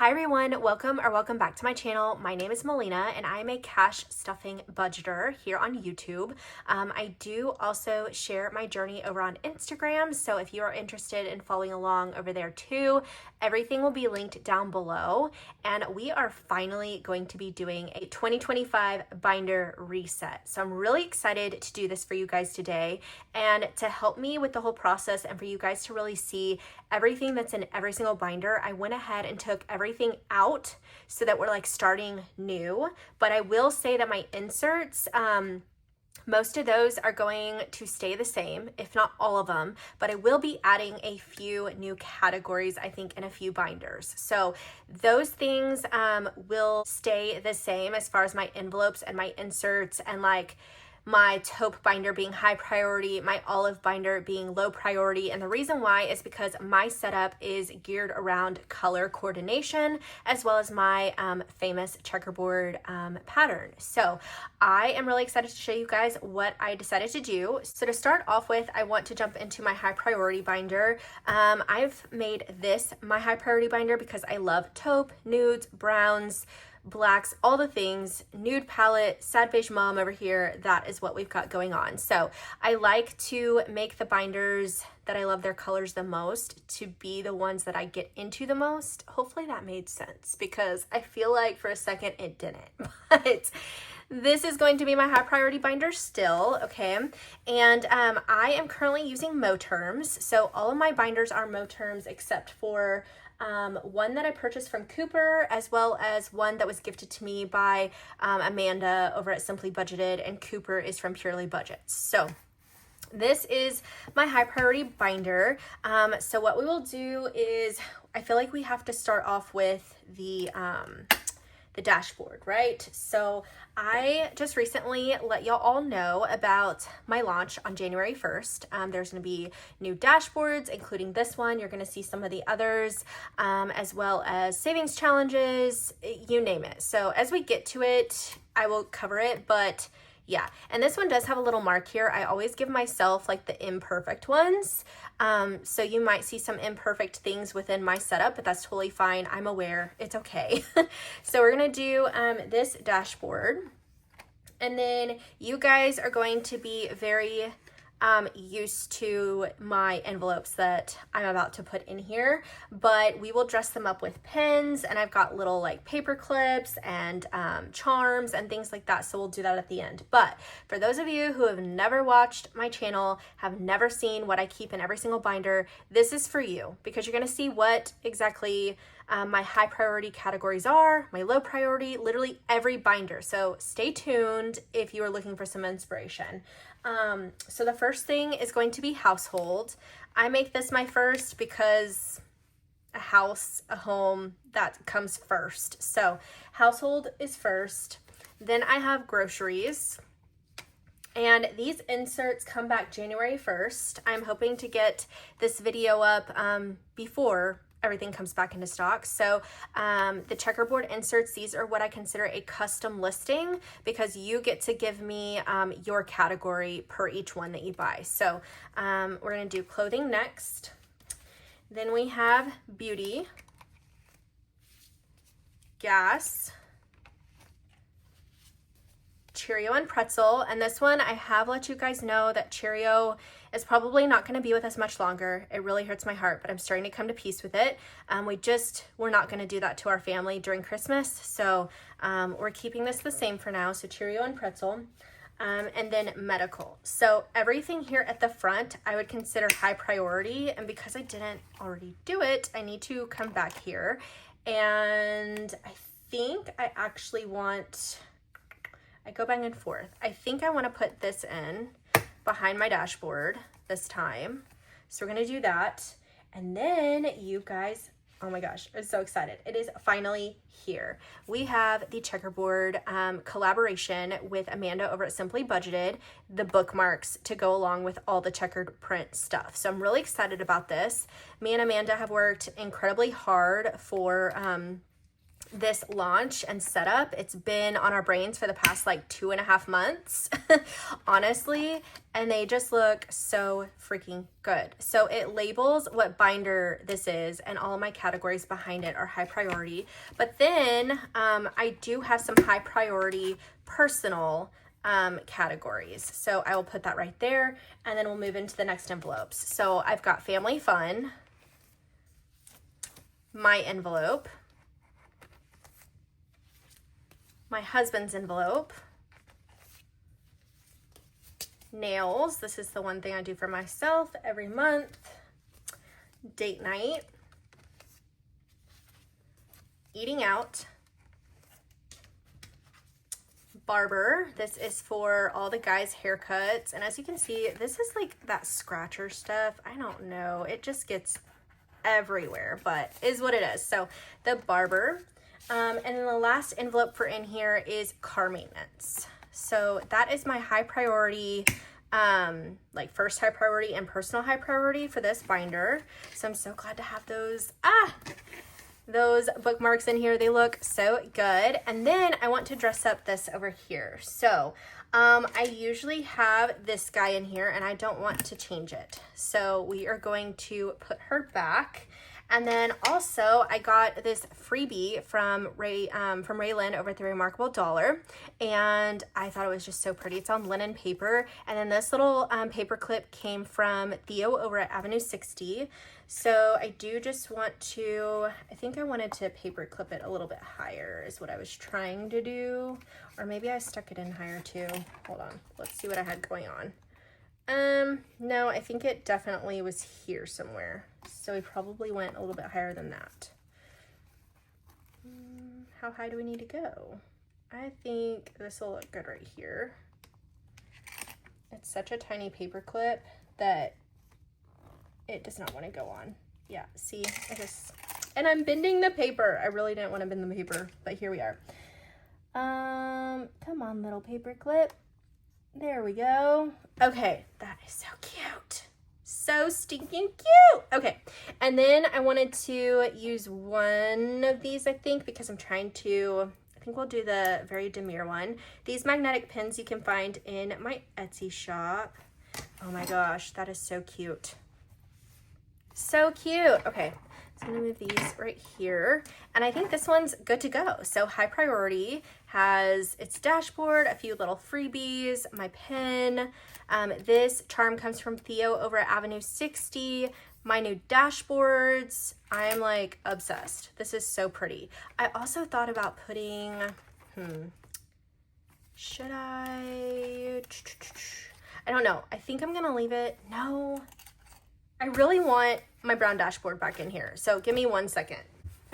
Hi everyone, welcome back to my channel. My name is Melina and I'm a cash stuffing budgeter here on YouTube. I do also share my journey over on Instagram, so if you are interested in following along over there too, everything will be linked down below. And we are finally going to be doing a 2025 binder reset. So I'm really excited to do this for you guys today and to help me with the whole process and for you guys to really see everything that's in every single binder. I went ahead and took everything out so that we're like starting new, but I will say that my inserts, most of those are going to stay the same, if not all of them, but I will be adding a few new categories, I think, in a few binders. So those things will stay the same as far as my envelopes and my inserts, and like my taupe binder being high priority, my olive binder being low priority. And the reason why is because my setup is geared around color coordination as well as my famous checkerboard pattern. So I am really excited to show you guys what I decided to do. So to start off with, I want to jump into my high priority binder. I've made this my high priority binder because I love taupe, nudes, browns, blacks, all the things. Nude palette, sad beige mom over here, that is what we've got going on. So I like to make the binders that I love their colors the most to be the ones that I get into the most. Hopefully that made sense, because I feel like for a second it didn't. But this is going to be my high priority binder still, okay? And I am currently using Moterms. So all of my binders are Moterms except for one that I purchased from Cooper, as well as one that was gifted to me by Amanda over at Simply Budgeted, and Cooper is from Purely Budgets. So this is my high priority binder. So what we will do is, I feel like we have to start off with the dashboard, right? So I just recently let y'all all know about my launch on January 1st. There's going to be new dashboards, including this one. You're going to see some of the others, as well as savings challenges, you name it. So as we get to it, I will cover it, but yeah, and this one does have a little mark here. I always give myself like the imperfect ones. So you might see some imperfect things within my setup, but that's totally fine. I'm aware, it's okay. So we're gonna do this dashboard, and then you guys are going to be very used to my envelopes that I'm about to put in here, but we will dress them up with pins, and I've got little like paper clips and charms and things like that, so we'll do that at the end. But for those of you who have never watched my channel, have never seen what I keep in every single binder, this is for you, because you're going to see what exactly my high priority categories are, my low priority, literally every binder. So stay tuned if you are looking for some inspiration. So the first thing is going to be household. I make this my first because a house, a home, that comes first. So household is first. Then I have groceries. And these inserts come back January 1st. I'm hoping to get this video up before everything comes back into stock. So the checkerboard inserts, these are what I consider a custom listing, because you get to give me your category per each one that you buy. So we're gonna do clothing next. Then we have beauty, gas, Cheerio, and pretzel. And this one, I have let you guys know that Cheerio is probably not going to be with us much longer. It really hurts my heart, but I'm starting to come to peace with it. We're not going to do that to our family during Christmas. So we're keeping this the same for now. So Cheerio and pretzel. And then medical. So everything here at the front, I would consider high priority. And because I didn't already do it, I need to come back here. And I think I actually want, I go back and forth. I think I want to put this in behind my dashboard this time. So we're going to do that. And then you guys, oh my gosh, I'm so excited. It is finally here. We have the checkerboard collaboration with Amanda over at Simply Budgeted, the bookmarks to go along with all the checkered print stuff. So I'm really excited about this. Me and Amanda have worked incredibly hard for this launch and setup. It's been on our brains for the past like 2.5 months, honestly, and they just look so freaking good. So it labels what binder this is, and all of my categories behind it are high priority. But then I do have some high priority personal categories. So I will put that right there, and then we'll move into the next envelopes. So I've got family fun, my envelope, my husband's envelope, nails. This is the one thing I do for myself every month. Date night, eating out, barber. This is for all the guys' haircuts. And as you can see, this is like that scratcher stuff. I don't know. It just gets everywhere, but is what it is. So the barber. And then the last envelope for in here is car maintenance. So that is my high priority, like first high priority and personal high priority for this binder. So I'm so glad to have those. Those bookmarks in here, they look so good. And then I want to dress up this over here. So I usually have this guy in here and I don't want to change it. So we are going to put her back. And then also I got this freebie from Raylan over at the Remarkable Dollar, and I thought it was just so pretty. It's on linen paper, and then this little paper clip came from Theo over at Avenue 60. So I do just want to, I think I wanted to paper clip it a little bit higher is what I was trying to do, or maybe I stuck it in higher too. Hold on, let's see what I had going on. No, I think it definitely was here somewhere. So we probably went a little bit higher than that. How high do we need to go? I think this will look good right here. It's such a tiny paper clip that it does not want to go on. Yeah, see, and I'm bending the paper. I really didn't want to bend the paper, but here we are. Come on, little paper clip. There we go. Okay, that is so cute. So stinking cute. Okay, and then I wanted to use one of these, I think, because I'm trying to, I think we'll do the very demure one. These magnetic pins you can find in my Etsy shop. Oh my gosh, that is so cute. So cute. Okay, so I'm gonna move these right here. And I think this one's good to go. So high priority has its dashboard, a few little freebies, my pen. This charm comes from Theo over at Avenue 60. My new dashboards. I'm like obsessed. This is so pretty. I also thought about putting, should I don't know. I think I'm gonna leave it. No, I really want my brown dashboard back in here. So give me 1 second.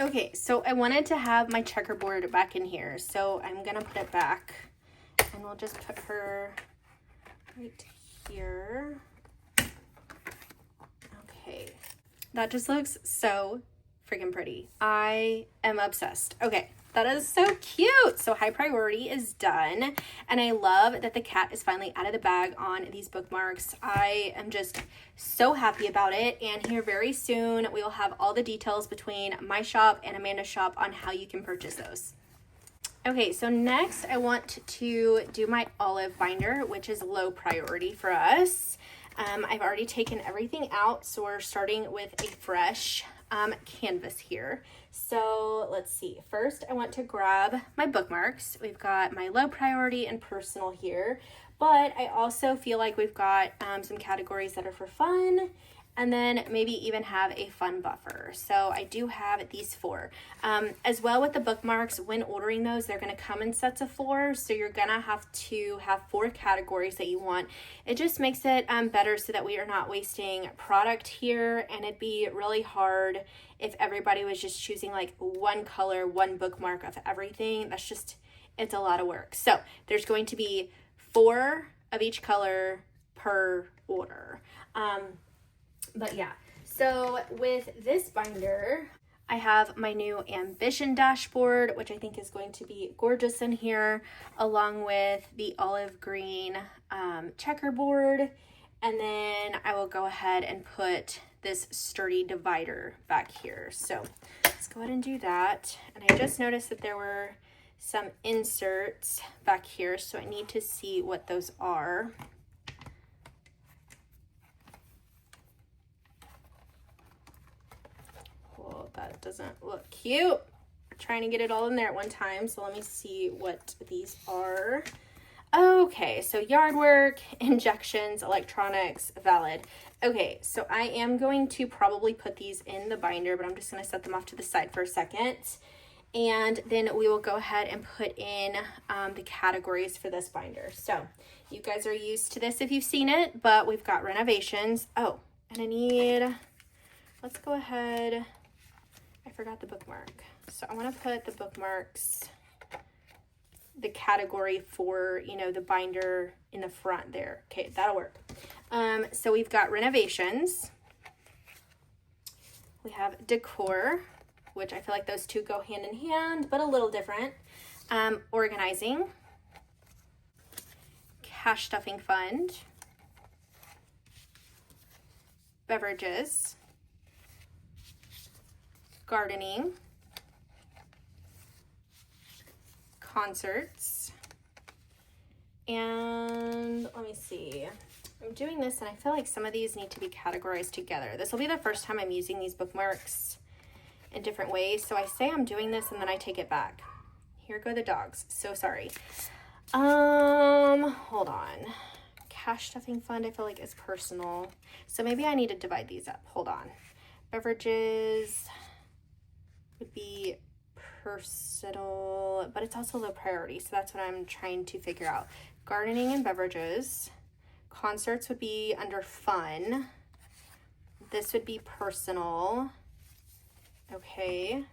Okay, so I wanted to have my checkerboard back in here. So I'm gonna put it back and we'll just put her right here. Okay, that just looks so freaking pretty. I am obsessed. Okay, that is so cute. So high priority is done. And I love that the cat is finally out of the bag on these bookmarks. I am just so happy about it. And here very soon, we will have all the details between my shop and Amanda's shop on how you can purchase those. Okay, so next I want to do my olive binder, which is low priority for us. I've already taken everything out, so we're starting with a fresh canvas here. So let's see. First, I want to grab my bookmarks. We've got my low priority and personal here, but I also feel like we've got some categories that are for fun, and then maybe even have a fun buffer. So I do have these 4. As well with the bookmarks, when ordering those, they're gonna come in sets of 4. So you're gonna have to have 4 categories that you want. It just makes it better so that we are not wasting product here, and it'd be really hard if everybody was just choosing like one color, one bookmark of everything. That's just, it's a lot of work. So there's going to be 4 of each color per order. But yeah, so with this binder, I have my new Ambition dashboard, which I think is going to be gorgeous in here, along with the olive green checkerboard. And then I will go ahead and put this sturdy divider back here. So let's go ahead and do that. And I just noticed that there were some inserts back here, so I need to see what those are. Well, that doesn't look cute. I'm trying to get it all in there at one time, so let me see what these are. Okay, so yard work, injections, electronics, valid. Okay, so I am going to probably put these in the binder, but I'm just going to set them off to the side for a second. And then we will go ahead and put in the categories for this binder. So you guys are used to this if you've seen it, but we've got renovations. Oh, and I need, let's go ahead. I forgot the bookmark. So I want to put the bookmarks, the category for, you know, the binder in the front there. Okay, that'll work. So we've got renovations. We have decor, which I feel like those two go hand in hand, but a little different. Organizing, cash stuffing fund, beverages, gardening, concerts, and let me see. I'm doing this and I feel like some of these need to be categorized together. This will be the first time I'm using these bookmarks in different ways. So I say I'm doing this and then I take it back. Here go the dogs. So sorry. Hold on. Cash stuffing fund I feel like is personal. So maybe I need to divide these up. Hold on. Beverages would be personal, but it's also low priority. So that's what I'm trying to figure out. Gardening and beverages. Concerts would be under fun. This would be personal. Okay.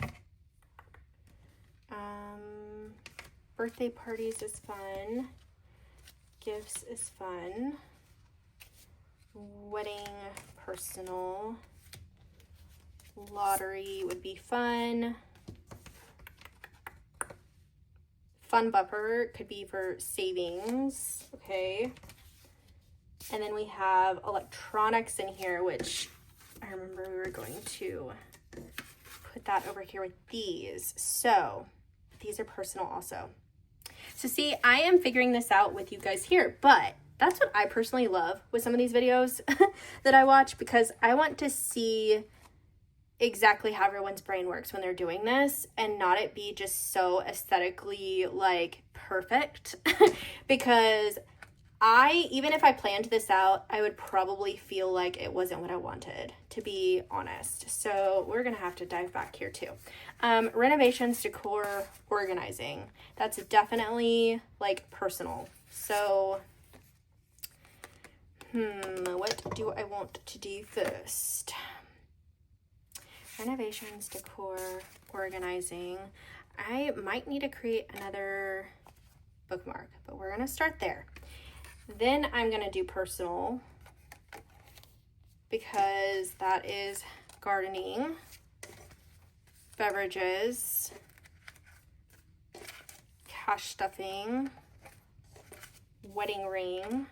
Birthday parties is fun. Gifts is fun. Wedding, personal. Lottery would be fun. Fun buffer could be for savings. Okay. And then we have electronics in here, which I remember we were going to put that over here with these. So these are personal also. So see, I am figuring this out with you guys here, but that's what I personally love with some of these videos that I watch, because I want to see exactly how everyone's brain works when they're doing this and not it be just so aesthetically like perfect because even if I planned this out, I would probably feel like it wasn't what I wanted, to be honest. So we're going to have to dive back here too. Renovations, decor, organizing. That's definitely like personal. So, what do I want to do first? Renovations, decor, organizing. I might need to create another bookmark, but we're going to start there. Then I'm going to do personal because that is gardening, beverages, cash stuffing, wedding ring.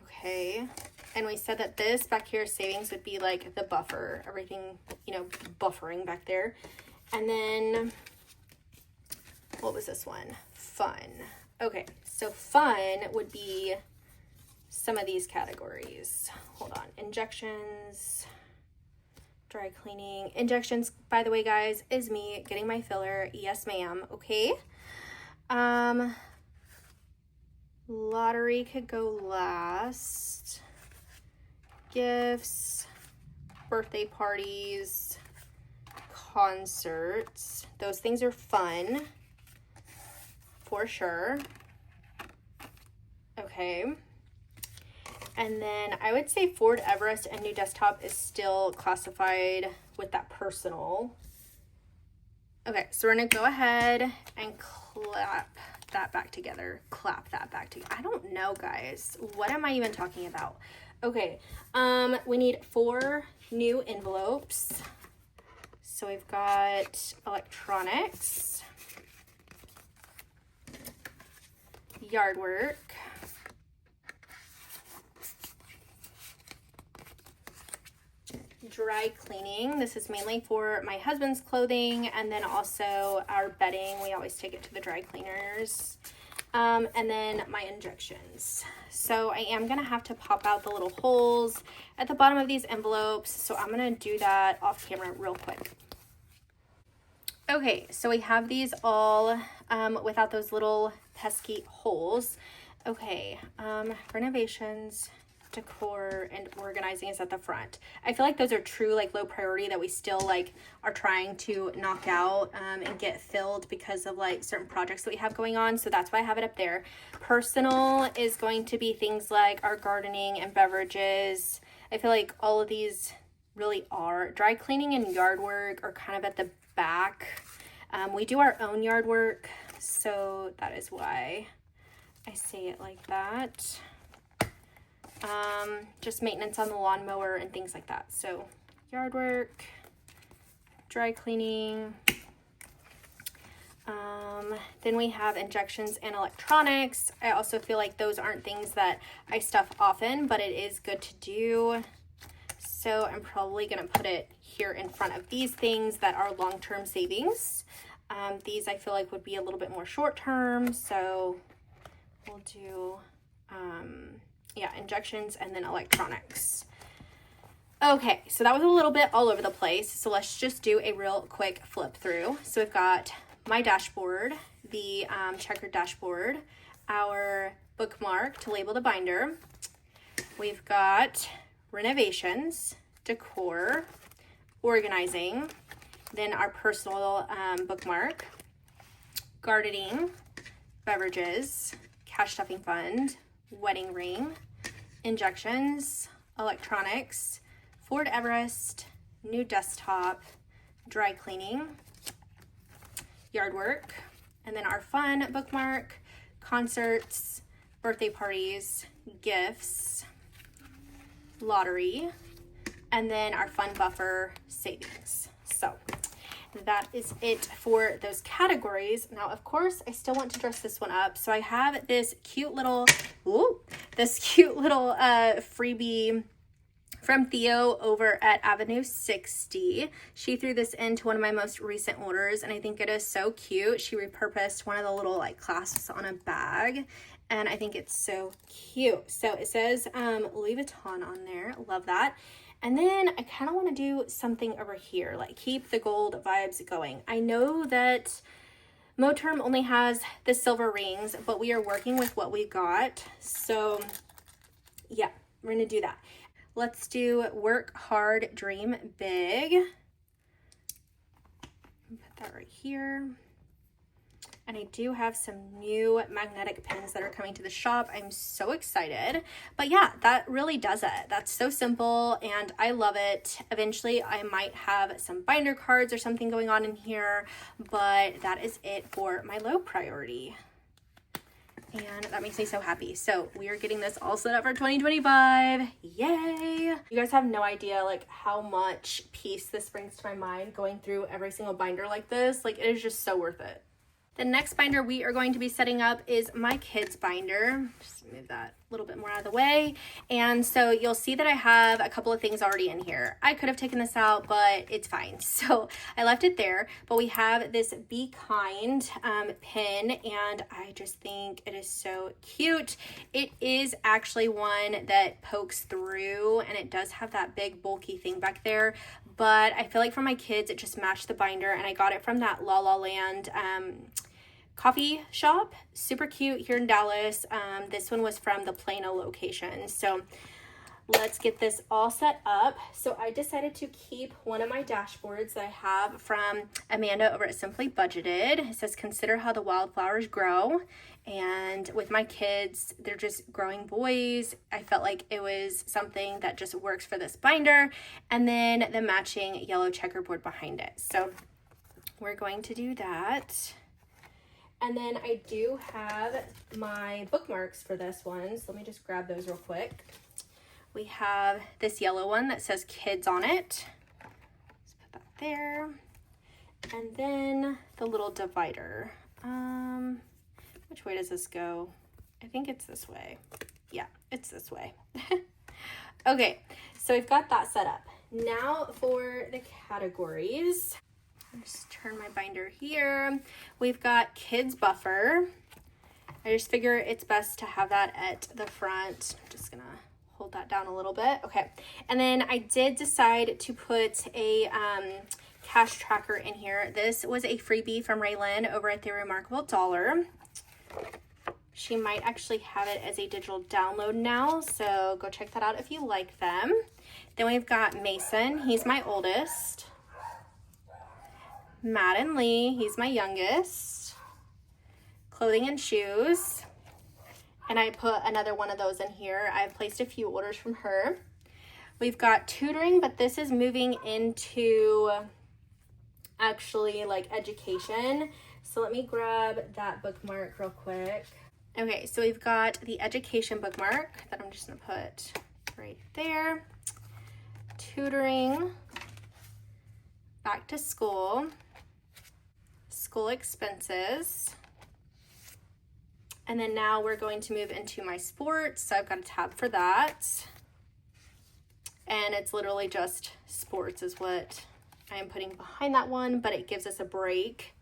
Okay. And we said that this back here, savings, would be like the buffer, everything, you know, buffering back there. And then, what was this one? Fun. Okay, so fun would be some of these categories. Hold on. Injections, dry cleaning. Injections, by the way, guys, is me getting my filler. Yes, ma'am. Okay. Lottery could go last. Gifts, birthday parties, concerts. Those things are fun. For sure. Okay. And then I would say Ford Everest and new desktop is still classified with that personal. Okay, so we're gonna go ahead and clap that back together. Clap that back together. I don't know, guys. What am I even talking about? Okay, we need 4 new envelopes. So we've got electronics, yard work, dry cleaning. This is mainly for my husband's clothing and then also our bedding. We always take it to the dry cleaners. And then my injections. So I am gonna have to pop out the little holes at the bottom of these envelopes. So I'm gonna do that off camera real quick. Okay, so we have these all without those little pesky holes. Okay, renovations, decor, and organizing is at the front. I feel like those are true like low priority that we still like are trying to knock out and get filled because of like certain projects that we have going on. So that's why I have it up there. Personal is going to be things like our gardening and beverages. I feel like all of these really are. Dry cleaning and yard work are kind of at the back. We do our own yard work, so that is why I say it like that. Just maintenance on the lawnmower and things like that. So yard work, dry cleaning. Then we have injections and electronics. I also feel like those aren't things that I stuff often, but it is good to do. So I'm probably going to put it here in front of these things that are long-term savings. These I feel like would be a little bit more short-term. So we'll do, yeah, injections and then electronics. Okay, so that was a little bit all over the place. So let's just do a real quick flip through. So we've got my dashboard, the checkered dashboard, our bookmark to label the binder. We've got renovations, decor, organizing, then our personal bookmark, gardening, beverages, cash stuffing fund, wedding ring, injections, electronics, Ford Everest, new desktop, dry cleaning, yard work, and then our fun bookmark, concerts, birthday parties, gifts, lottery, and then our fun buffer savings. So that is it for those categories. Now, of course, I still want to dress this one up. So I have this cute little, freebie from Theo over at Avenue 60. She threw this into one of my most recent orders, and I think it is so cute. She repurposed one of the little like clasps on a bag, and I think it's so cute. So it says Louis Vuitton on there. Love that. And then I kind of want to do something over here, like keep the gold vibes going. I know that Moterm only has the silver rings, but we are working with what we got. So yeah, we're going to do that. Let's do work hard, dream big. Put that right here. And I do have some new magnetic pins that are coming to the shop. I'm so excited. But yeah, that really does it. That's so simple and I love it. Eventually I might have some binder cards or something going on in here, but that is it for my low priority. And that makes me so happy. So we are getting this all set up for 2025. Yay! You guys have no idea like how much peace this brings to my mind going through every single binder like this. Like it is just so worth it. The next binder we are going to be setting up is my kids binder. Just move that a little bit more out of the way. And so you'll see that I have a couple of things already in here. I could have taken this out, but it's fine. So I left it there, but we have this Be Kind pin, and I just think it is so cute. It is actually one that pokes through, and it does have that big bulky thing back there. But I feel like for my kids, it just matched the binder, and I got it from that La La Land coffee shop. Super cute here in Dallas. This one was from the Plano location. So let's get this all set up. So I decided to keep one of my dashboards that I have from Amanda over at Simply Budgeted. It says, consider how the wildflowers grow. And with my kids, they're just growing boys. I felt like it was something that just works for this binder. And then the matching yellow checkerboard behind it. So we're going to do that. And then I do have my bookmarks for this one. So let me just grab those real quick. We have this yellow one that says kids on it. Let's put that there. And then the little divider. Which way does this go? I think it's this way. Yeah, it's this way. Okay, so we've got that set up. Now for the categories. I'll just turn my binder here. We've got kids buffer. I just figure it's best to have that at the front. I'm just gonna hold that down a little bit. Okay, and then I did decide to put a cash tracker in here. This was a freebie from Raylyn over at the Remarkable Dollar. She might actually have it as a digital download now, so go check that out if you like them. Then we've got Mason, he's my oldest. Madden Lee, he's my youngest. Clothing and shoes. And I put another one of those in here. I've placed a few orders from her. We've got tutoring, but this is moving into actually like education. So let me grab that bookmark real quick. Okay, so we've got the education bookmark that I'm just gonna put right there. Tutoring, back to school, school expenses, and then now we're going to move into my sports. So I've got a tab for that, and it's literally just sports is what I am putting behind that one, but it gives us a break.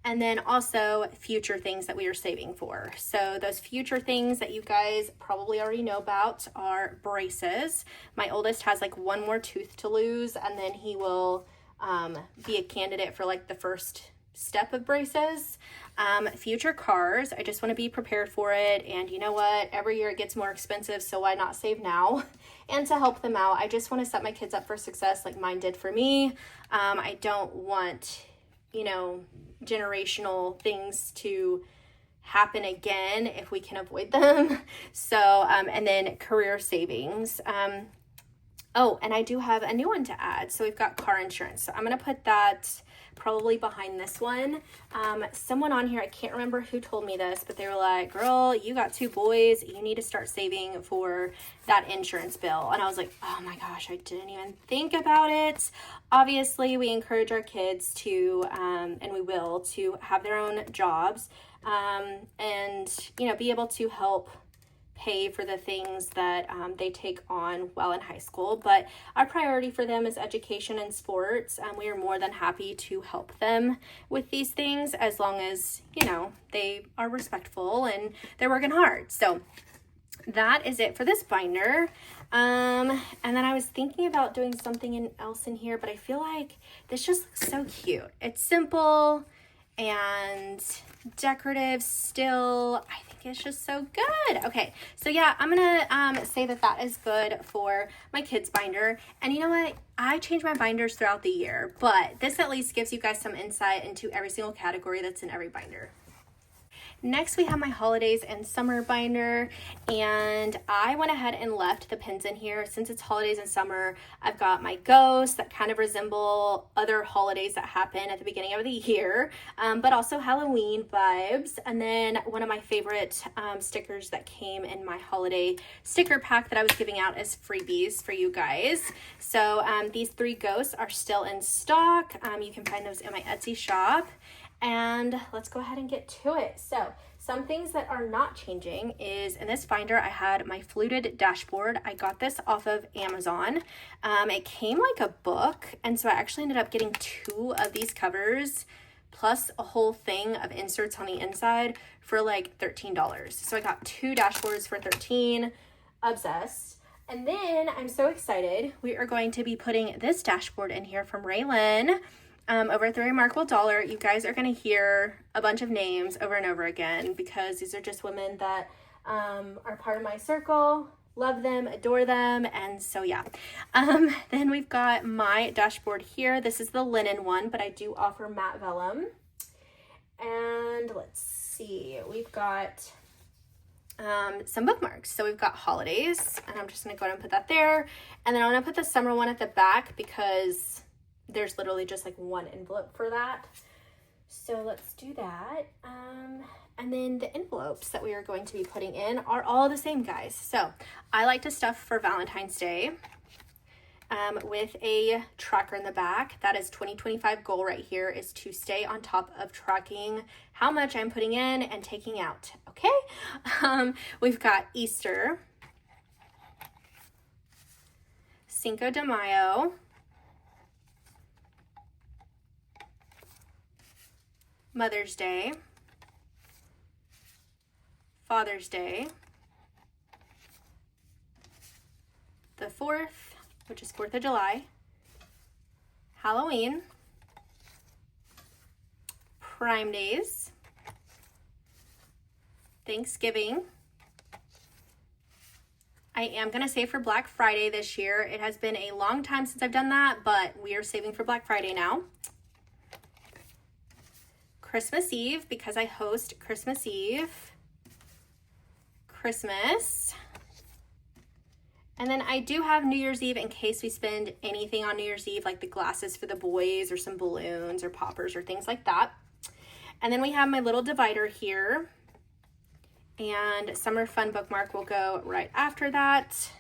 And then also future things that we are saving for. So those future things that you guys probably already know about are braces. My oldest has like one more tooth to lose, and then he will be a candidate for like the first step of braces. Future cars, I just want to be prepared for it. And you know what? Every year it gets more expensive, so why not save now? And to help them out, I just want to set my kids up for success like mine did for me. I don't want, you know, generational things to happen again if we can avoid them. So, and then career savings. Oh, and I do have a new one to add. So we've got car insurance. So I'm going to put that probably behind this one. Someone on here, I can't remember who told me this, but they were like, girl, you got 2 boys. You need to start saving for that insurance bill. And I was like, oh my gosh, I didn't even think about it. Obviously, we encourage our kids to, and we will, to have their own jobs and, you know, be able to help pay for the things that they take on while in high school. But our priority for them is education and sports. We are more than happy to help them with these things as long as, you know, they are respectful and they're working hard. So that is it for this binder. And then I was thinking about doing something else in here, but I feel like this just looks so cute. It's simple and decorative still. I think it's just so good. Okay, so yeah, I'm gonna say that is good for my kids binder. And you know what? I change my binders throughout the year, but this at least gives you guys some insight into every single category that's in every binder. Next, we have my holidays and summer binder, and I went ahead and left the pins in here. Since it's holidays and summer, I've got my ghosts that kind of resemble other holidays that happen at the beginning of the year, but also Halloween vibes. And then one of my favorite stickers that came in my holiday sticker pack that I was giving out as freebies for you guys. So these 3 ghosts are still in stock. You can find those in my Etsy shop. And let's go ahead and get to it. So some things that are not changing is in this binder, I had my fluted dashboard. I got this off of Amazon. It came like a book. And so I actually ended up getting 2 of these covers plus a whole thing of inserts on the inside for like $13. So I got 2 dashboards for $13. Obsessed. And then I'm so excited. We are going to be putting this dashboard in here from Raylyn. Over at the Remarkable Dollar. You guys are going to hear a bunch of names over and over again because these are just women that are part of my circle. Love them, adore them, and so yeah. Then we've got my dashboard here. This is the linen one, but I do offer matte vellum. And let's see, we've got some bookmarks. So we've got holidays, and I'm just going to go ahead and put that there. And then I'm going to put the summer one at the back because there's literally just like 1 envelope for that. So let's do that. And then the envelopes that we are going to be putting in are all the same, guys. So I like to stuff for Valentine's Day with a tracker in the back. That is 2025 goal right here, is to stay on top of tracking how much I'm putting in and taking out. Okay. We've got Easter. Cinco de Mayo, Mother's Day, Father's Day, the 4th, which is 4th of July, Halloween, Prime Days, Thanksgiving. I am going to save for Black Friday this year. It has been a long time since I've done that, but we are saving for Black Friday now. Christmas Eve, because I host Christmas Eve. Christmas. And then I do have New Year's Eve in case we spend anything on New Year's Eve, like the glasses for the boys or some balloons or poppers or things like that. And then we have my little divider here. And Summer Fun bookmark will go right after that.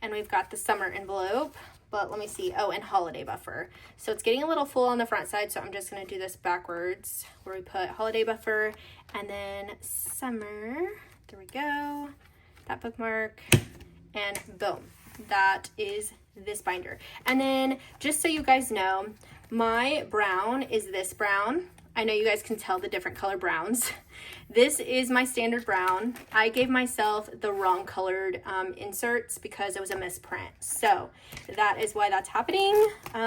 And we've got the summer envelope, but let me see. Oh, and holiday buffer. So it's getting a little full on the front side, so I'm just going to do this backwards where we put holiday buffer and then summer. There we go. That bookmark, and boom, that is this binder. And then just so you guys know, my brown is this brown. I know you guys can tell the different color browns. This is my standard brown. I gave myself the wrong colored inserts because it was a misprint. So that is why that's happening.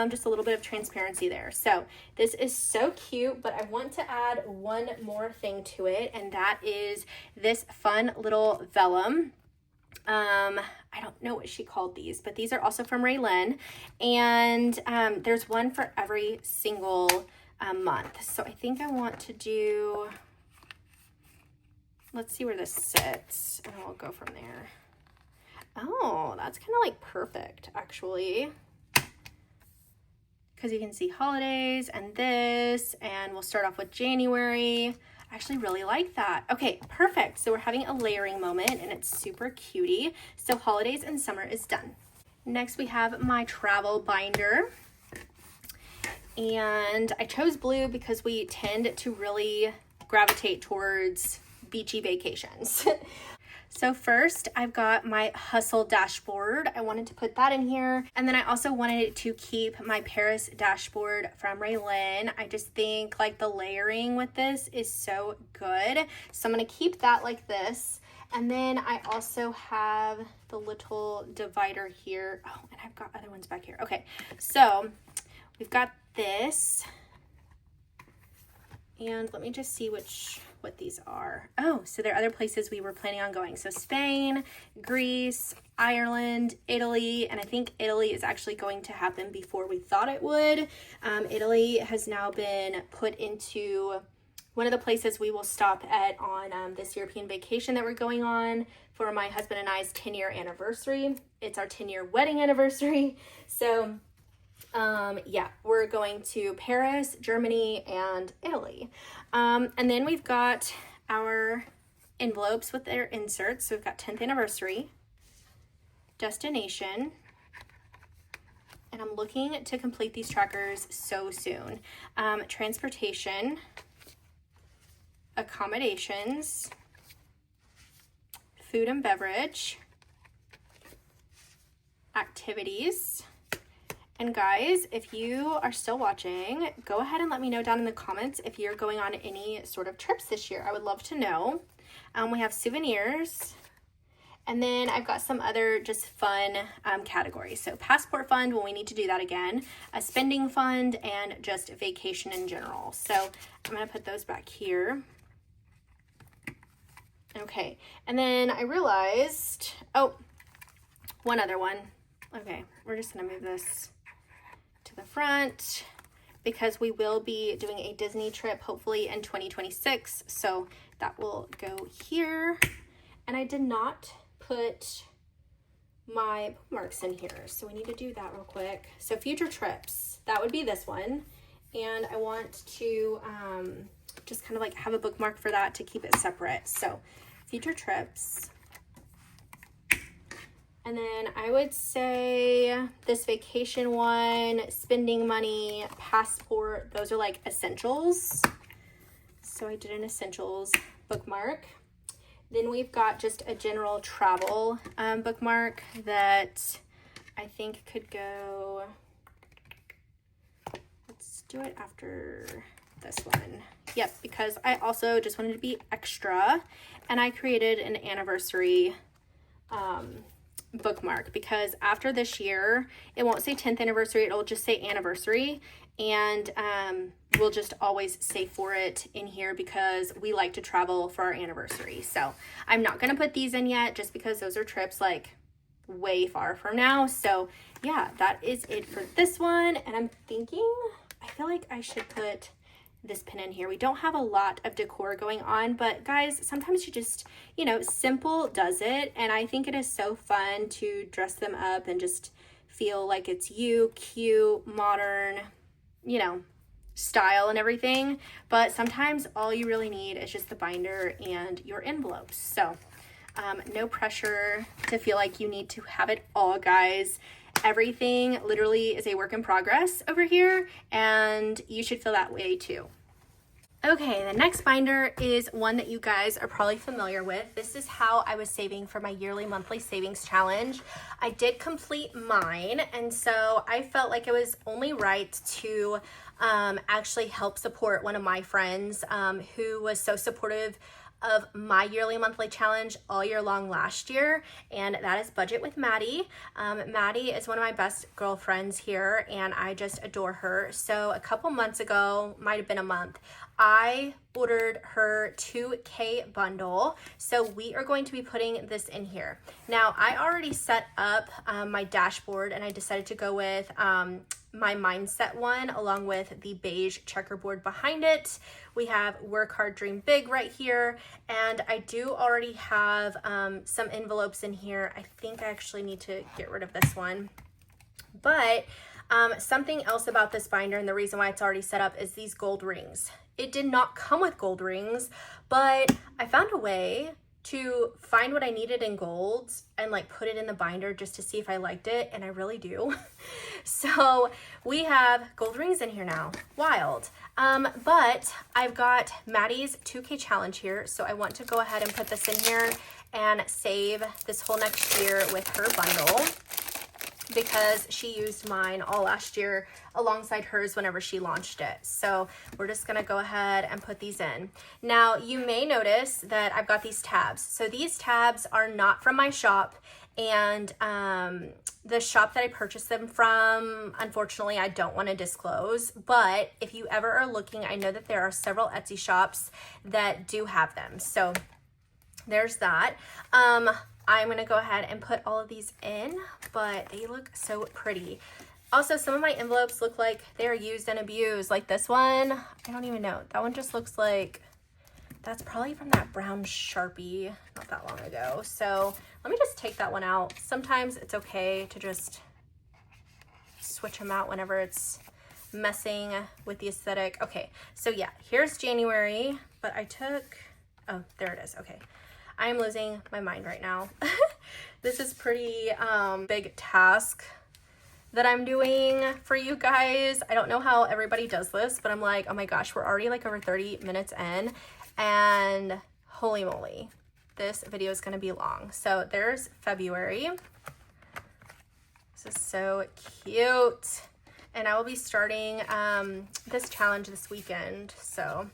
Just a little bit of transparency there. So this is so cute, but I want to add one more thing to it, and that is this fun little vellum. I don't know what she called these, but these are also from Raylene, and there's one for every single month. So I think I want to do, let's see where this sits, and we'll go from there. Oh, that's kind of like perfect, actually, because you can see holidays and this, and we'll start off with January. I actually really like that. Okay, perfect. So we're having a layering moment, and it's super cutie. So holidays and summer is done. Next, we have my travel binder. And I chose blue because we tend to really gravitate towards beachy vacations. So first, I've got my Hustle dashboard. I wanted to put that in here. And then I also wanted it to keep my Paris dashboard from Raylene. I just think like the layering with this is so good. So I'm gonna keep that like this. And then I also have the little divider here. Oh, and I've got other ones back here. Okay, so we've got this. And let me just see what these are. Oh, so there are other places we were planning on going. So Spain, Greece, Ireland, Italy, and I think Italy is actually going to happen before we thought it would. Italy has now been put into one of the places we will stop at on this European vacation that we're going on for my husband and I's 10-year anniversary. It's our 10-year wedding anniversary. So yeah, we're going to Paris, Germany, and Italy. And then we've got our envelopes with their inserts. So we've got 10th anniversary, destination, and I'm looking to complete these trackers so soon. Transportation, accommodations, food and beverage, activities. And guys, if you are still watching, go ahead and let me know down in the comments if you're going on any sort of trips this year. I would love to know. We have souvenirs. And then I've got some other just fun categories. So passport fund, when we need to do that again, a spending fund, and just vacation in general. So I'm gonna put those back here. Okay, and then I realized, oh, one other one. Okay, we're just gonna move this to the front because we will be doing a Disney trip hopefully in 2026. So that will go here. And I did not put my bookmarks in here, so we need to do that real quick. So future trips, that would be this one. And I want to just kind of like have a bookmark for that to keep it separate. So future trips. And then I would say this vacation one, spending money, passport, those are like essentials. So I did an essentials bookmark. Then we've got just a general travel bookmark that I think could go, let's do it after this one. Yep, because I also just wanted to be extra, and I created an anniversary bookmark, because after this year, it won't say 10th anniversary, it'll just say anniversary, and we'll just always save for it in here because we like to travel for our anniversary. So I'm not gonna put these in yet just because those are trips like way far from now. So yeah, that is it for this one. And I'm thinking, I feel like I should put this pin in here. We don't have a lot of decor going on, but guys, sometimes you just, you know, simple does it. And I think it is so fun to dress them up and just feel like it's you, cute, modern, you know, style and everything. But sometimes all you really need is just the binder and your envelopes. So no pressure to feel like you need to have it all, guys. Everything literally is a work in progress over here, and you should feel that way too. Okay, the next binder is one that you guys are probably familiar with. This is how I was saving for my yearly monthly savings challenge. I did complete mine, and so I felt like it was only right to actually help support one of my friends who was so supportive of my yearly monthly challenge all year long last year, and that is Budget with Maddie. Maddie is one of my best girlfriends here, and I just adore her. So a couple months ago, might have been a month, I ordered her 2K bundle. So we are going to be putting this in here. Now, I already set up my dashboard, and I decided to go with my mindset one along with the beige checkerboard behind it. We have Work Hard, Dream Big right here, and I do already have some envelopes in here. I think I actually need to get rid of this one. But something else about this binder, and the reason why it's already set up, is these gold rings. It did not come with gold rings, but I found a way to find what I needed in gold and like put it in the binder just to see if I liked it, and I really do. So we have gold rings in here now. Wild. But I've got Maddie's 2K challenge here, so I want to go ahead and put this in here and save this whole next year with her bundle, because she used mine all last year alongside hers whenever she launched it. So we're just gonna go ahead and put these in. Now, you may notice that I've got these tabs. So these tabs are not from my shop, and the shop that I purchased them from, unfortunately, I don't want to disclose. But if you ever are looking, I know that there are several Etsy shops that do have them. So there's that. I'm gonna go ahead and put all of these in, but they look so pretty. Also, some of my envelopes look like they're used and abused. Like this one, I don't even know. That one just looks like, that's probably from that brown Sharpie not that long ago. So let me just take that one out. Sometimes it's okay to just switch them out whenever it's messing with the aesthetic. Okay, so yeah, here's January, but I took, oh, there it is, okay. I am losing my mind right now. This is pretty big task that I'm doing for you guys. I don't know how everybody does this, but I'm like, oh my gosh, we're already like over 30 minutes in, and holy moly, this video is gonna be long. So there's February. This is so cute. And I will be starting this challenge this weekend. So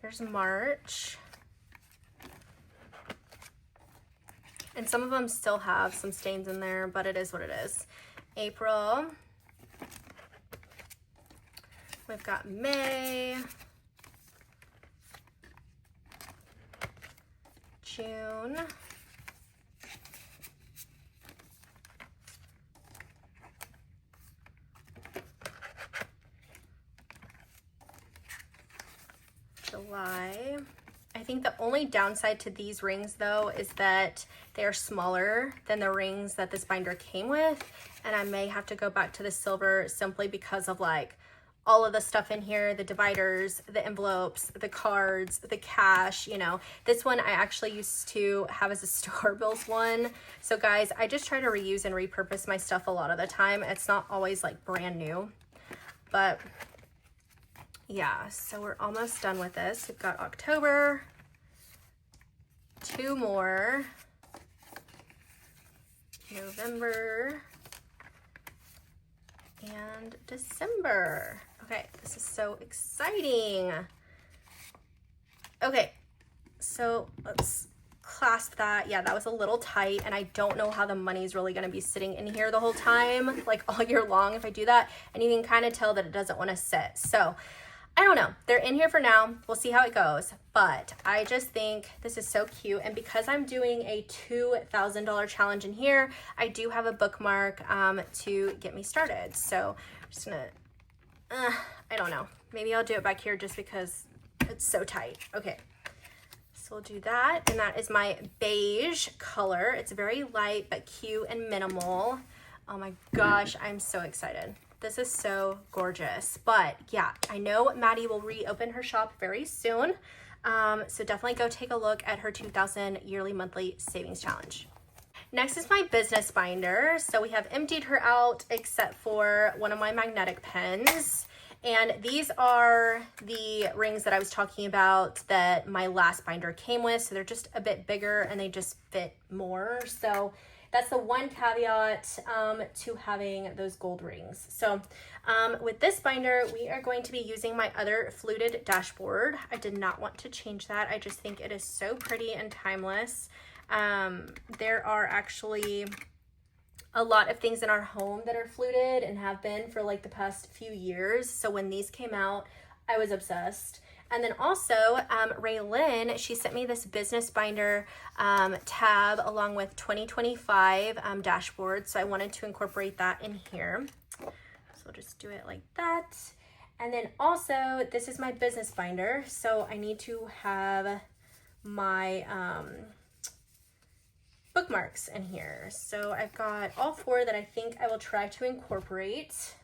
there's March. And some of them still have some stains in there, but it is what it is. April. We've got May. June. July. I think the only downside to these rings though is that they are smaller than the rings that this binder came with, and I may have to go back to the silver simply because of like all of the stuff in here, the dividers, the envelopes, the cards, the cash, you know. This one I actually used to have as a store bills one. So guys, I just try to reuse and repurpose my stuff a lot of the time. It's not always like brand new, but yeah, so we're almost done with this. We've got October, 2 more. November and December. Okay, this is so exciting. Okay, so let's clasp that. Yeah, that was a little tight, and I don't know how the money's really going to be sitting in here the whole time, like all year long if I do that. And you can kind of tell that it doesn't want to sit. So I don't know. They're in here for now. We'll see how it goes. But I just think this is so cute. And because I'm doing a $2,000 challenge in here, I do have a bookmark to get me started. So I'm just gonna, I don't know. Maybe I'll do it back here just because it's so tight. Okay. So we'll do that. And that is my beige color. It's very light but cute and minimal. Oh my gosh, I'm so excited. This is so gorgeous. But yeah, I know Maddie will reopen her shop very soon. So definitely go take a look at her 2,000 yearly monthly savings challenge. Next is my business binder. So we have emptied her out except for one of my magnetic pens. And these are the rings that I was talking about that my last binder came with. So they're just a bit bigger and they just fit more. So that's the one caveat to having those gold rings. So with this binder, we are going to be using my other fluted dashboard. I did not want to change that. I just think it is so pretty and timeless. There are actually a lot of things in our home that are fluted and have been for like the past few years. So when these came out, I was obsessed. And then also, Raylyn, she sent me this business binder tab along with 2025 dashboard. So I wanted to incorporate that in here. So I'll just do it like that. And then also, this is my business binder. So I need to have my bookmarks in here. So I've got all 4 that I think I will try to incorporate.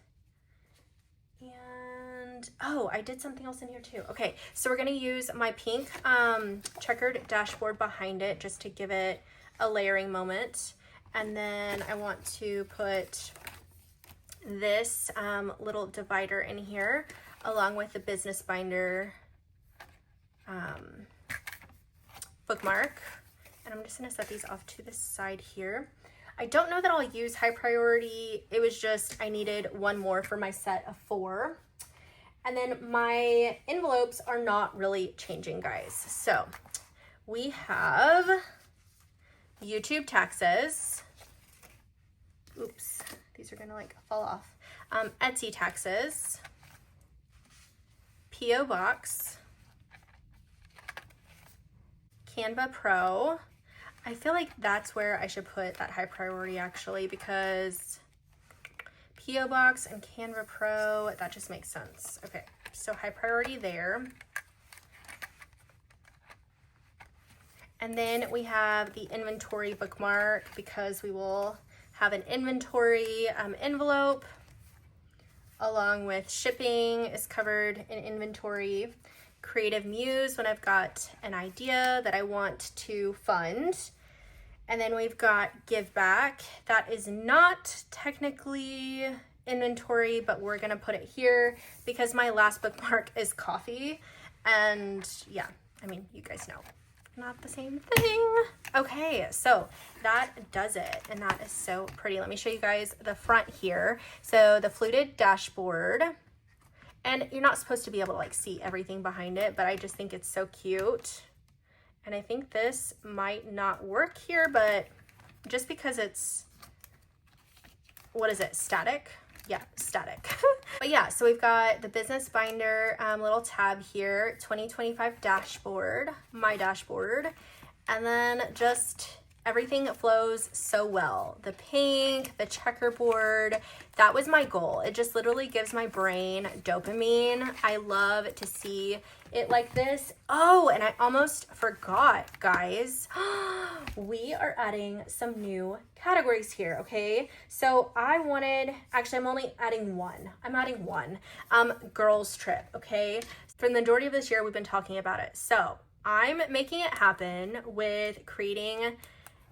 And oh, I did something else in here too. Okay, so we're gonna use my pink checkered dashboard behind it just to give it a layering moment. And then I want to put this little divider in here along with the business binder bookmark. And I'm just gonna set these off to the side here. I don't know that I'll use high priority. It was just, I needed one more for my set of 4. And then my envelopes are not really changing, guys. So we have YouTube taxes. Oops, these are gonna like fall off. Etsy taxes, P.O. Box, Canva Pro. I feel like that's where I should put that high priority actually, because P.O. Box and Canva Pro, that just makes sense. Okay, so high priority there. And then we have the inventory bookmark because we will have an inventory envelope along with shipping is covered in inventory. Creative Muse when I've got an idea that I want to fund. And then we've got Give Back. That is not technically inventory, but we're gonna put it here because my last bookmark is coffee. And yeah, I mean, you guys know, not the same thing. Okay, so that does it. And that is so pretty. Let me show you guys the front here. So the fluted dashboard. And you're not supposed to be able to like see everything behind it, but I just think it's so cute. And I think this might not work here, but just because it's, what is it, static? Yeah, static. But yeah, so we've got the business binder little tab here, 2025 dashboard, my dashboard, and then just everything flows so well. The pink, the checkerboard, that was my goal. It just literally gives my brain dopamine. I love to see it like this. Oh, and I almost forgot, guys. We are adding some new categories here, okay? So I wanted, actually I'm only adding one. I'm adding one. Girls trip, okay? For the majority of this year, we've been talking about it. So I'm making it happen with creating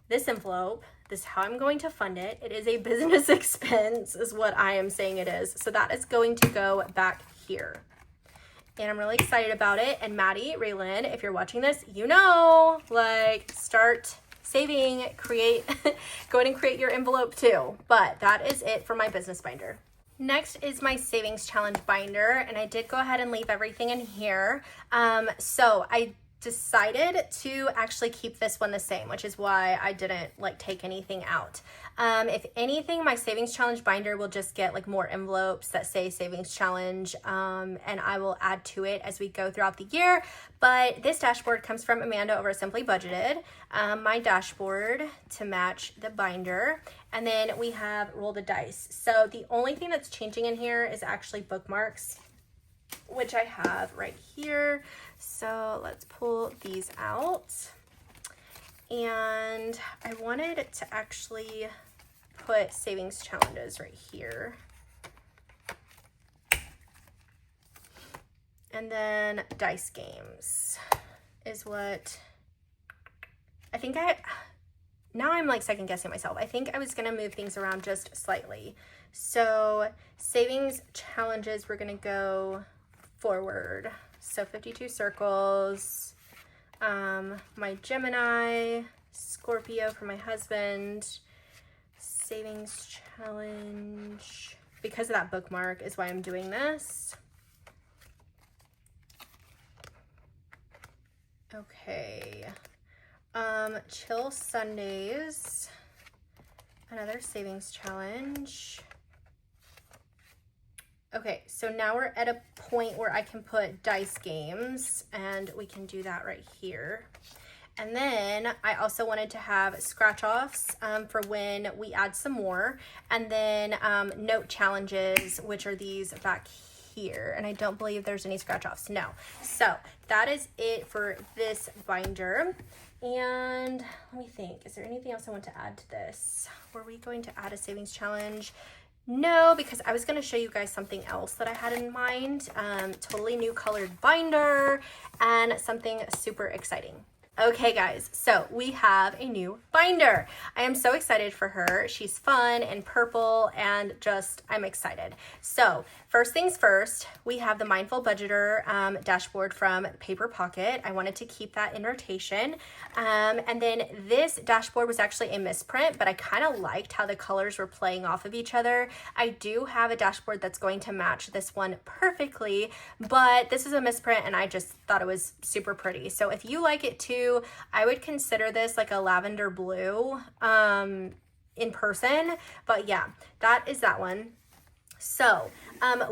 this envelope. This is how I'm going to fund it. It is a business expense is what I am saying it is. So that is going to go back here. and I'm really excited about it. And Maddie, Raylan, if you're watching this, you know, like, start saving, create, go ahead and create your envelope too. But that is it for my business binder. Next is my savings challenge binder, and I did go ahead and leave everything in here. So I decided to actually keep this one the same, which is why I didn't like take anything out. If anything, my savings challenge binder will just get like more envelopes that say savings challenge, and I will add to it as we go throughout the year. But this dashboard comes from Amanda over at Simply Budgeted, my dashboard to match the binder. And then we have roll the dice. So the only thing that's changing in here is actually bookmarks, which I have right here. So let's pull these out. And I wanted to actually put savings challenges right here. And then dice games is what I think now I'm like second guessing myself. I think I was gonna move things around just slightly. So savings challenges, we're gonna go forward. So 52 circles, my Gemini, Scorpio for my husband, savings challenge, because of that bookmark is why I'm doing this. Okay, chill Sundays, another savings challenge. Okay, so now we're at a point where I can put dice games, and we can do that right here. And then I also wanted to have scratch offs for when we add some more, and then note challenges, which are these back here. And I don't believe there's any scratch offs, no. So that is it for this binder. And let me think, is there anything else I want to add to this? Were we going to add a savings challenge? No, because I was going to show you guys something else that I had in mind. Totally new colored binder and something super exciting. Okay guys, so we have a new binder. I am so excited for her. She's fun and purple and just, I'm excited. So first things first, we have the Mindful Budgeter dashboard from Paper Pocket. I wanted to keep that in rotation. And then this dashboard was actually a misprint, but I kind of liked how the colors were playing off of each other. I do have a dashboard that's going to match this one perfectly, but this is a misprint and I just thought it was super pretty. So if you like it too, I would consider this like a lavender blue in person, but yeah, that is that one. So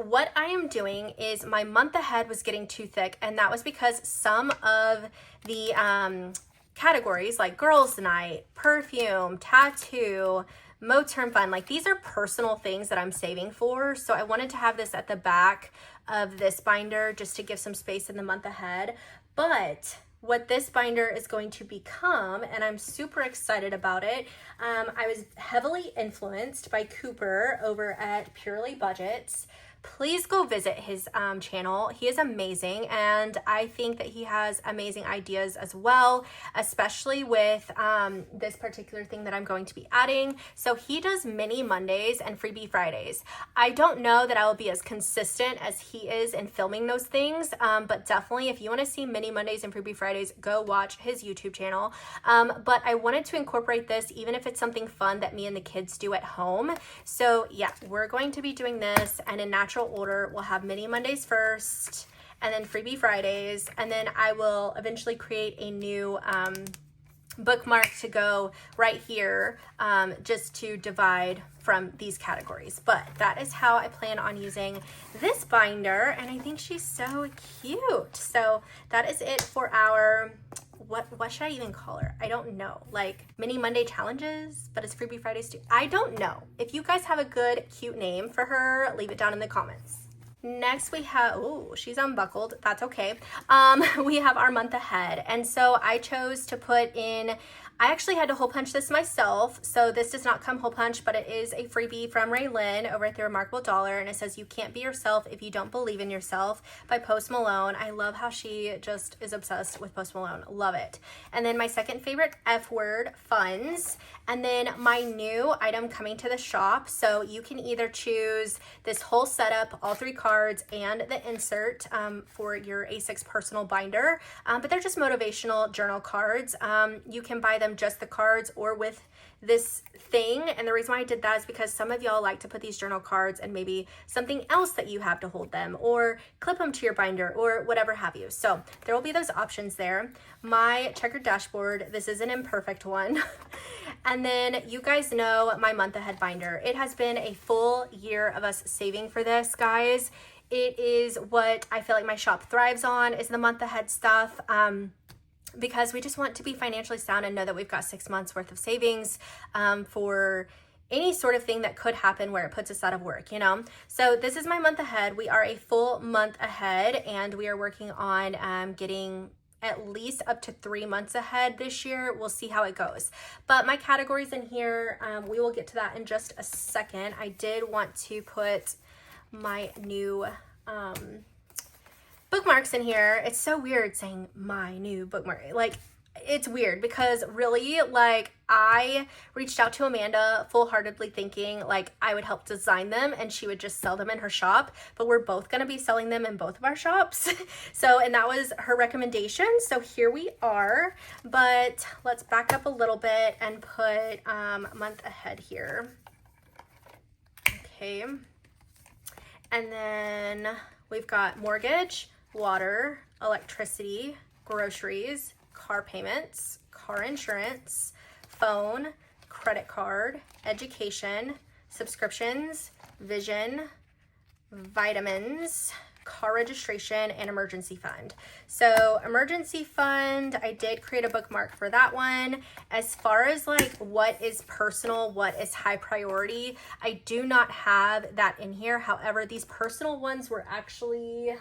what I am doing is my month ahead was getting too thick, and that was because some of the categories like girls night, perfume, tattoo, Mo-term fund, like these are personal things that I'm saving for. So I wanted to have this at the back of this binder just to give some space in the month ahead. But what this binder is going to become, and I'm super excited about it. I was heavily influenced by Cooper over at Purely Budgets. Please go visit his channel. He is amazing, and I think that he has amazing ideas as well, especially with this particular thing that I'm going to be adding. So he does mini Mondays and freebie Fridays. I don't know that I will be as consistent as he is in filming those things, but definitely if you want to see mini Mondays and freebie Fridays, go watch his YouTube channel. But I wanted to incorporate this even if it's something fun that me and the kids do at home. So yeah, we're going to be doing this, and in natural order, we'll have mini Mondays first, and then freebie Fridays, and then I will eventually create a new bookmark to go right here, just to divide from these categories. But that is how I plan on using this binder, and I think she's so cute. So that is it for our, what should I even call her? I don't know, like mini Monday challenges, but it's freebie Fridays too. I don't know. If you guys have a good cute name for her, leave it down in the comments. Next we have, oh, she's unbuckled. That's okay. We have our month ahead. And so I chose to put in I actually had to hole punch this myself, so this does not come hole punch, but it is a freebie from Lynn over at the Remarkable Dollar, and it says "You Can't Be Yourself If You Don't Believe in Yourself" by Post Malone. I love how she just is obsessed with Post Malone. Love it. And then my second favorite F word, funds. And then my new item coming to the shop, so you can either choose this whole setup, all 3 cards, and the insert for your A6 personal binder, but they're just motivational journal cards. You can buy them just the cards or with this thing, and the reason why I did that is because some of y'all like to put these journal cards and maybe something else that you have to hold them, or clip them to your binder, or whatever have you. So there will be those options there. My checkered dashboard, this is an imperfect one. And then you guys know my month ahead binder. It has been a full year of us saving for this, guys. It is what I feel like my shop thrives on, is the month ahead stuff. Because we just want to be financially sound and know that we've got 6 months worth of savings for any sort of thing that could happen where it puts us out of work, you know? So this is my month ahead. We are a full month ahead, and we are working on getting at least up to 3 months ahead this year. We'll see how it goes. But my categories in here, we will get to that in just a second. I did want to put my new bookmarks in here. It's so weird saying my new bookmark. Like, it's weird because really, like, I reached out to Amanda full-heartedly thinking like I would help design them and she would just sell them in her shop, but we're both going to be selling them in both of our shops. So, and that was her recommendation. So here we are, but let's back up a little bit and put month ahead here. Okay. And then we've got mortgage, water, electricity, groceries, car payments, car insurance, phone, credit card, education, subscriptions, vision, vitamins, car registration, and emergency fund. So emergency fund, I did create a bookmark for that one. As far as like what is personal, what is high priority, I do not have that in here. However, these personal ones were actually,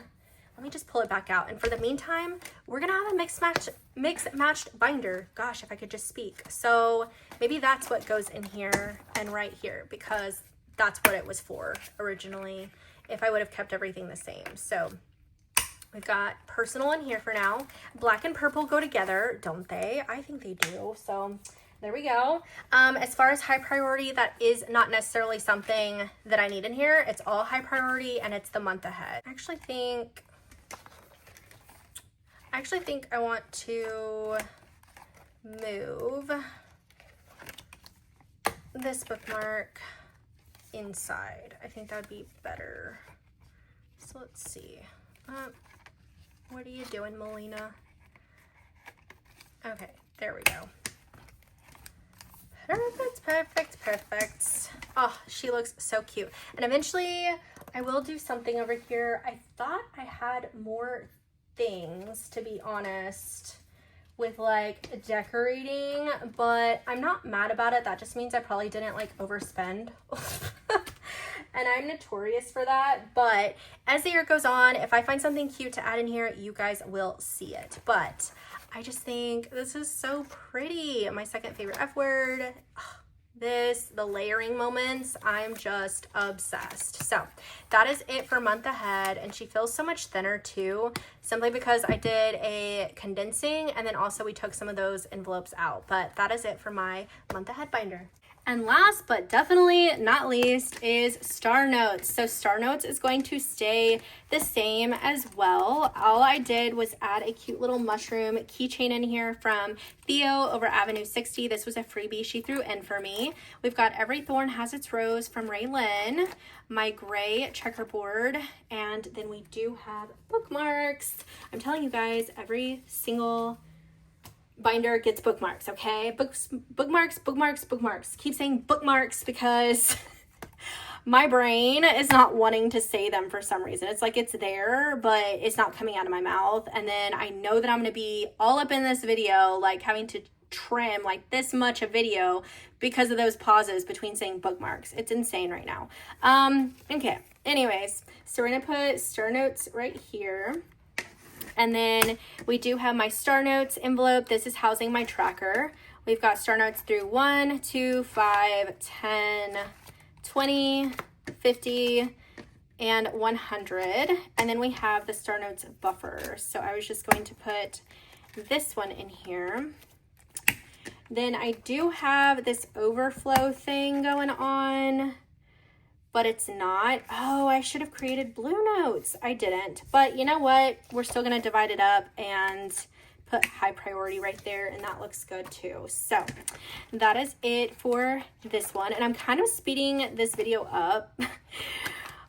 let me just pull it back out. And for the meantime, we're gonna have a mix matched binder. Gosh, if I could just speak. So maybe that's what goes in here and right here, because that's what it was for originally, if I would have kept everything the same. So we've got personal in here for now. Black and purple go together, don't they? I think they do. So there we go. As far as high priority, that is not necessarily something that I need in here. It's all high priority and it's the month ahead. I actually think I want to move this bookmark inside. I think that would be better. So let's see. What are you doing, Melina? Okay, there we go. Perfect, perfect, perfect. Oh, she looks so cute. And eventually I will do something over here. I thought I had more things, to be honest, with like decorating, but I'm not mad about it. That just means I probably didn't like overspend. And I'm notorious for that. But as the year goes on, if I find something cute to add in here, you guys will see it. But I just think this is so pretty. My second favorite F word. The layering moments, I'm just obsessed. So that is it for month ahead, and she feels so much thinner too, simply because I did a condensing and then also we took some of those envelopes out. But that is it for my month ahead binder. And last but definitely not least is Star Notes. So Star Notes is going to stay the same as well. All I did was add a cute little mushroom keychain in here from Theo over Avenue 60. This was a freebie she threw in for me. We've got Every Thorn Has Its Rose from Lynn, my gray checkerboard, and then we do have bookmarks. I'm telling you guys, every single binder gets bookmarks, okay? Bookmarks. Keep saying bookmarks because my brain is not wanting to say them for some reason. It's like it's there, but it's not coming out of my mouth. And then I know that I'm gonna be all up in this video, like having to trim like this much of video because of those pauses between saying bookmarks. It's insane right now. Okay, anyways, so we're gonna put Star Notes right here. And then we do have my Star Notes envelope. This is housing my tracker. We've got star notes through 1, 2, 5, 10, 20, 50, and 100. And then we have the star notes buffer. So I was just going to put this one in here. Then I do have this overflow thing going on, but it's not. Oh, I should have created blue notes. I didn't, but you know what? We're still gonna divide it up and put high priority right there, and that looks good too. So that is it for this one. And I'm kind of speeding this video up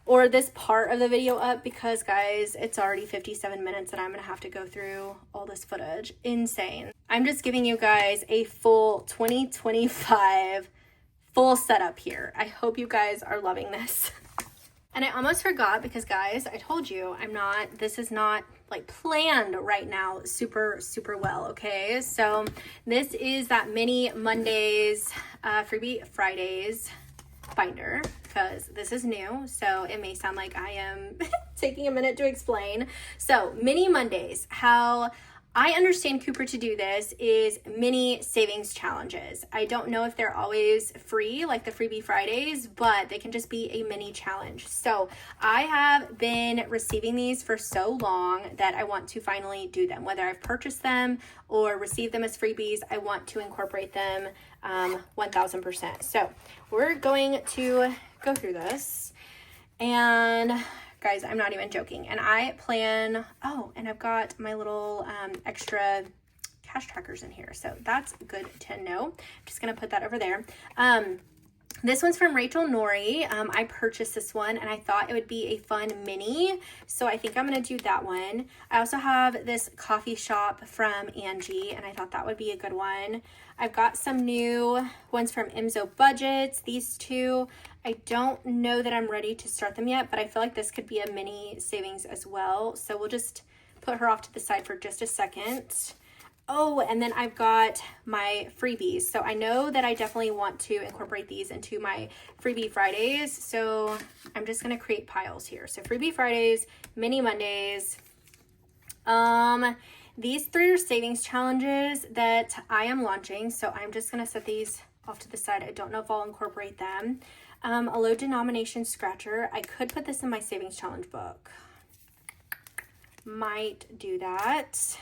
or this part of the video up because guys, it's already 57 minutes and I'm gonna have to go through all this footage. Insane. I'm just giving you guys a full 2025 full setup here. I hope you guys are loving this. And I almost forgot because guys, I told you this is not like planned right now super well, okay? So this is that mini Mondays, freebie Fridays binder because this is new, so it may sound like I am taking a minute to explain. So mini Mondays, how I understand Cooper to do this is mini savings challenges. I don't know if they're always free like the freebie Fridays, but they can just be a mini challenge. So I have been receiving these for so long that I want to finally do them. Whether I've purchased them or received them as freebies, I want to incorporate them 1000%. So we're going to go through this, and guys, I'm not even joking. And I plan, oh, and I've got my little extra cash trackers in here. So that's good to know. I'm just going to put that over there. This one's from Rachel Nori. I purchased this one and I thought it would be a fun mini. So I think I'm going to do that one. I also have this coffee shop from Angie and I thought that would be a good one. I've got some new ones from Imzo Budgets. These two, I don't know that I'm ready to start them yet, but I feel like this could be a mini savings as well. So we'll just put her off to the side for just a second. Oh, and then I've got my freebies. So I know that I definitely want to incorporate these into my freebie Fridays. So I'm just going to create piles here. So freebie Fridays, mini Mondays. These 3 are savings challenges that I am launching. So I'm just going to set these off to the side. I don't know if I'll incorporate them. A low denomination scratcher. I could put this in my savings challenge book. Might do that.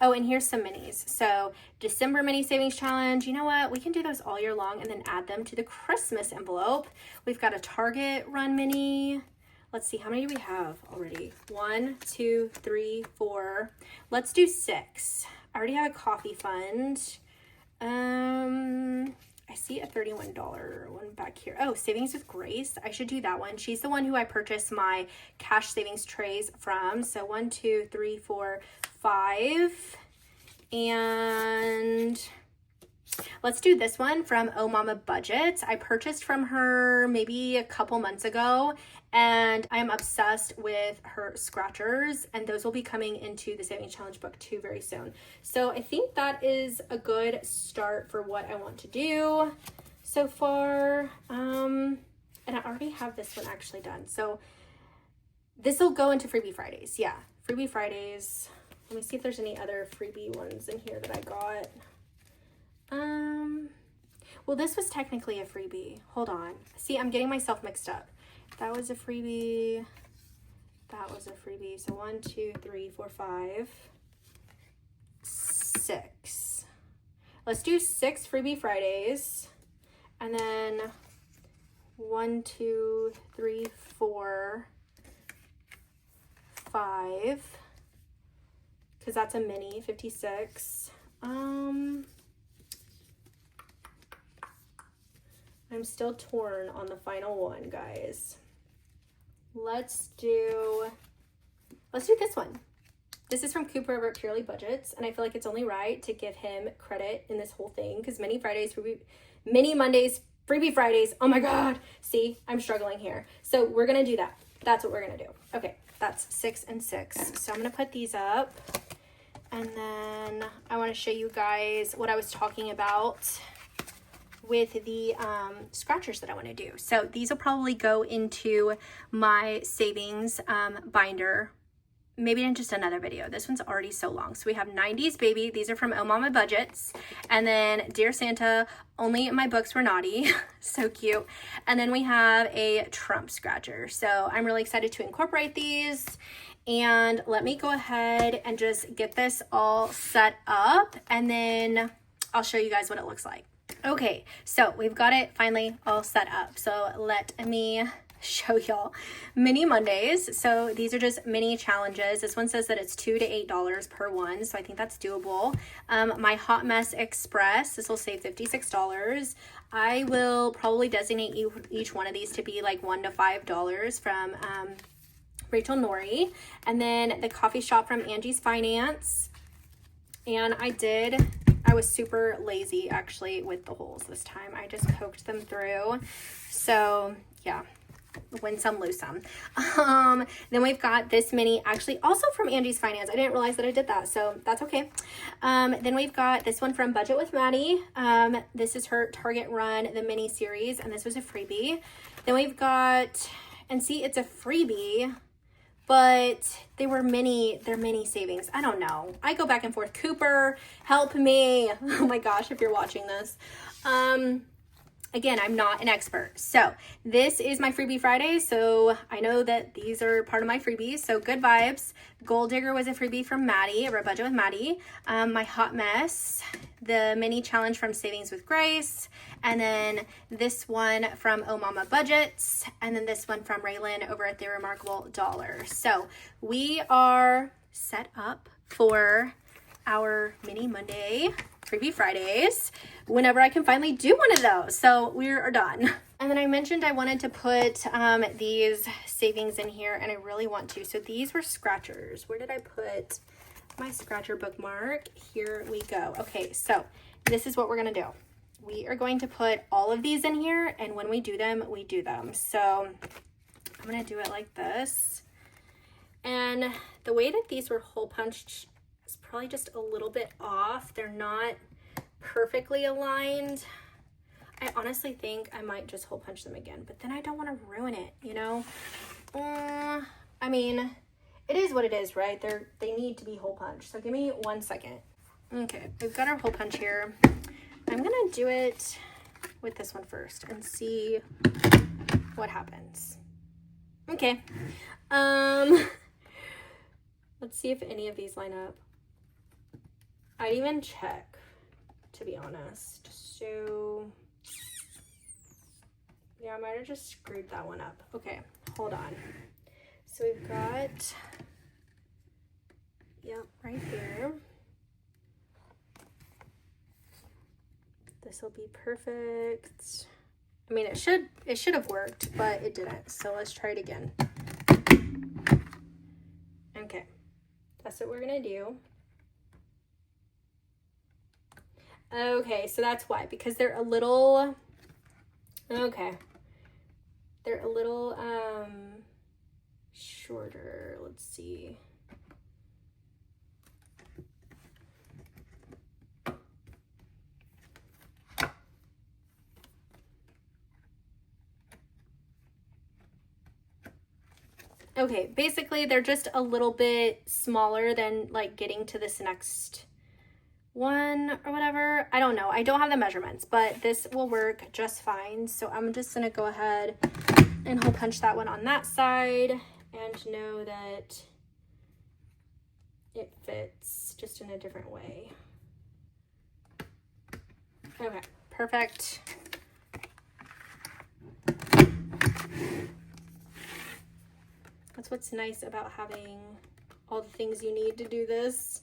Oh, and here's some minis. So December mini savings challenge. You know what? We can do those all year long and then add them to the Christmas envelope. We've got a Target run mini. Let's see, how many do we have already? 1, 2, 3, 4. Let's do 6. I already have a coffee fund. I see a $31 one back here. Oh, Savings with Grace. I should do that one. She's the one who I purchased my cash savings trays from. So 1, 2, 3, 4, 5. And let's do this one from Oh Mama Budgets. I purchased from her maybe a couple months ago, and I'm obsessed with her scratchers, and those will be coming into the Savings Challenge book too very soon. So I think that is a good start for what I want to do so far. And I already have this one actually done. So this will go into Freebie Fridays. Yeah, Freebie Fridays. Let me see if there's any other freebie ones in here that I got. Well, this was technically a freebie. Hold on. See, I'm getting myself mixed up. That was a freebie. That was a freebie. So 1, 2, 3, 4, 5, 6. Let's do 6 freebie Fridays. And then 1, 2, 3, 4, 5. Because that's a mini, 56. I'm still torn on the final one, guys. Let's do this one. This is from Cooper over at Purely Budgets, and I feel like it's only right to give him credit in this whole thing because mini Mondays, freebie Fridays. Oh my God. See, I'm struggling here. So we're going to do that. That's what we're going to do. Okay. That's 6 and 6. So I'm going to put these up, and then I want to show you guys what I was talking about with the scratchers that I want to do. So these will probably go into my savings binder maybe in just another video. This one's already so long. So we have 90s Baby. These are from Oh Mama Budgets. And then Dear Santa, Only My Books Were Naughty. So cute. And then we have a Trump scratcher. So I'm really excited to incorporate these. And let me go ahead and just get this all set up, and then I'll show you guys what it looks like. Okay, so we've got it finally all set up. So let me show y'all mini Mondays. So these are just mini challenges. This one says that it's $2 to $8 per one, so I think that's doable. My Hot Mess Express, this will save $56. I will probably designate each one of these to be like $1 to $5 from Rachel Norrie. And then the coffee shop from Angie's Finance. And I was super lazy actually with the holes this time. I just poked them through. So yeah, win some, lose some. Then we've got this mini, actually also from Angie's Finance. I didn't realize that I did that, so that's okay. Then we've got this one from Budget with Maddie. This is her Target Run, the mini series, and this was a freebie. Then we've got, and see, it's a freebie, but they're mini savings. I don't know. I go back and forth. Cooper, help me. Oh my gosh, if you're watching this. Again, I'm not an expert. So this is my Freebie Friday. So I know that these are part of my freebies. So Good Vibes. Gold Digger was a freebie from Maddie, or a Budget with Maddie. My Hot Mess. The mini challenge from Savings with Grace. And then this one from Oh Mama Budgets. And then this one from Raylan over at the Remarkable Dollar. So we are set up for our mini Monday Freebie Fridays whenever I can finally do one of those. So we are done. And then I mentioned I wanted to put these savings in here, and I really want to. So these were scratchers. Where did I put my scratcher bookmark? Here we go. Okay, so this is what we're gonna do. We are going to put all of these in here, and when we do them, we do them. So I'm gonna do it like this. And the way that these were hole punched is probably just a little bit off. They're not perfectly aligned. I honestly think I might just hole punch them again, but then I don't want to ruin it, you know? I mean, it is what it is, right? They need to be hole punched. So give me 1 second. Okay, we've got our hole punch here. I'm gonna do it with this one first and see what happens. Okay. Let's see if any of these line up. I'd even check, to be honest. So yeah, I might have just screwed that one up. Okay, hold on. So we've got, yep, right here. This will be perfect. I mean, it should have worked, but it didn't. So let's try it again. Okay, that's what we're gonna do. Okay, so that's why, because they're a little, okay, they're a little shorter. Let's see. Okay, basically they're just a little bit smaller than like getting to this next one or whatever. I don't know. I don't have the measurements, but this will work just fine. So I'm just gonna go ahead and hole punch that one on that side and know that it fits just in a different way. Okay, perfect. That's what's nice about having all the things you need to do this.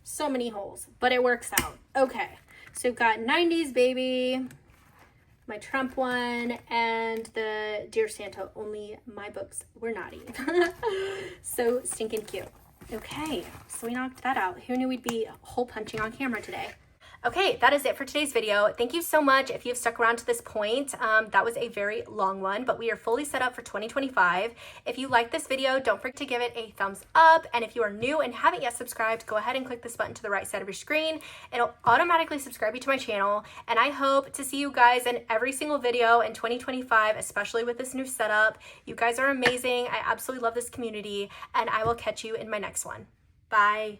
So many holes, but it works out. Okay, so we've got 90s Baby, my Trump one, and the Dear Santa, Only My Books Were Naughty. So stinking cute. Okay, so we knocked that out. Who knew we'd be hole punching on camera today? Okay, that is it for today's video. Thank you so much if you've stuck around to this point. That was a very long one, but we are fully set up for 2025. If you like this video, don't forget to give it a thumbs up. And if you are new and haven't yet subscribed, go ahead and click this button to the right side of your screen. It'll automatically subscribe you to my channel. And I hope to see you guys in every single video in 2025, especially with this new setup. You guys are amazing. I absolutely love this community, and I will catch you in my next one. Bye.